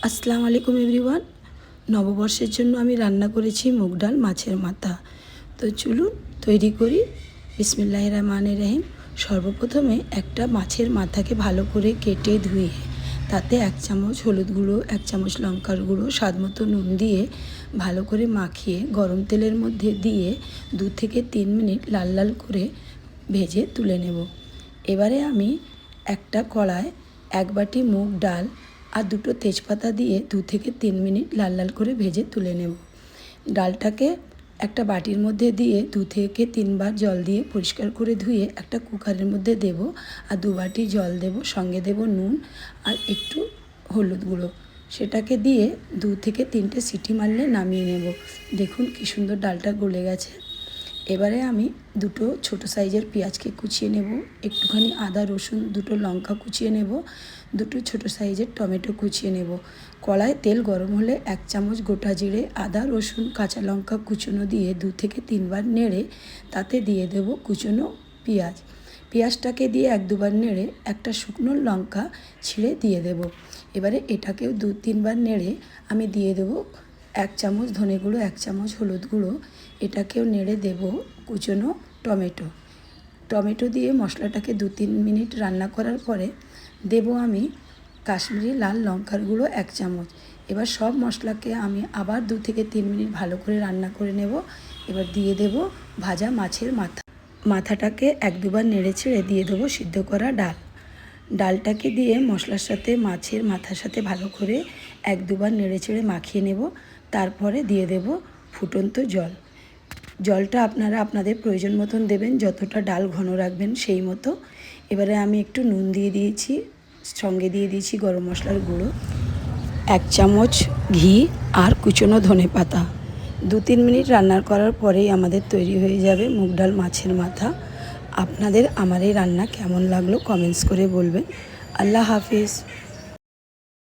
আসসালামু আলাইকুম এভরিওয়ান। নববর্ষের জন্য আমি রান্না করেছি মুগ ডাল মাছের মাথা। তো চলুন তৈরি করি। বিসমিল্লাহির রহমানির রহিম। সর্বপ্রথমে একটা মাছের মাথাকে ভালো করে কেটে ধুয়ে তাতে 1 চামচ হলুদ গুঁড়ো, 1 চামচ লঙ্কার গুঁড়ো, স্বাদমতো নুন দিয়ে ভালো করে মাখিয়ে গরম তেলের মধ্যে দিয়ে 2 থেকে 3 মিনিট লাল লাল করে ভেজে তুলে নেব। এবারে আমি একটা কড়ায় 1 বাটি মুগ ডাল আর 2টো তেজপাতা দিয়ে 2 থেকে 3 মিনিট লাল লাল করে ভেজে তুলে নেব। ডালটাকে একটা বাটির মধ্যে দিয়ে 2 থেকে 3 বার জল দিয়ে পরিষ্কার করে ধুয়ে একটা কুকারের মধ্যে দেব আর 2 বাটি জল দেব, সঙ্গে দেব নুন আর একটু হলুদ গুঁড়ো। সেটাকে দিয়ে 2 থেকে 3টে সিটি মারলে নামিয়ে নেব। দেখুন কি সুন্দর ডালটা গলে গেছে। এবারে আমি 2টো ছোটো সাইজের পেঁয়াজকে কুচিয়ে নেব, একটুখানি আদা রসুন, 2টো লঙ্কা কুচিয়ে নেব, 2টো ছোটো সাইজের টমেটো কুচিয়ে নেব। কড়ায় তেল গরম হলে 1 চামচ গোটা জিরে, আদা রসুন কাঁচা লঙ্কা কুচনো দিয়ে 2 থেকে 3 বার নেড়ে তাতে দিয়ে দেব কুচনো পেঁয়াজ। পেঁয়াজটাকে দিয়ে 1-2 বার নেড়ে একটা শুকনো লঙ্কা ছিঁড়ে দিয়ে দেব। এবারে এটাকেও 2-3 বার নেড়ে আমি দিয়ে দেব 1 চামচ ধনে গুঁড়ো, 1 চামচ হলুদ গুঁড়ো। এটাকেও নেড়ে দেব কুচনো টমেটো দিয়ে মশলাটাকে 2-3 মিনিট রান্না করার পরে দেব আমি কাশ্মীরি লাল লঙ্কার গুঁড়ো 1 চামচ। এবার সব মশলাকে আমি আবার 2 থেকে 3 মিনিট ভালো করে রান্না করে নেব। এবার দিয়ে দেব ভাজা মাছের মাথাটাকে 1-2 বার নেড়ে ছেড়ে দিয়ে দেবো সিদ্ধ করা ডালটাকে দিয়ে মশলার সাথে মাছের মাথার সাথে ভালো করে 1-2 বার নেড়ে ছেড়ে মাখিয়ে নেব। তারপরে দিয়ে দেব ফুটন্ত জলটা আপনারা আপনাদের প্রয়োজন মতন দেবেন, যতটা ডাল ঘন রাখবেন সেই মতো। এবারে আমি একটু নুন দিয়ে দিয়েছি, সঙ্গে দিয়ে দিয়েছি গরম মশলার গুঁড়ো, 1 চামচ ঘি আর কুচনো ধনেপাতা। 2-3 মিনিট রান্না করার পরেই আমাদের তৈরি হয়ে যাবে মুগ ডাল মাছের মাথা। আপনাদের আমার এই রান্না কেমন লাগলো কমেন্টস করে বলবেন। আল্লাহ হাফিজ।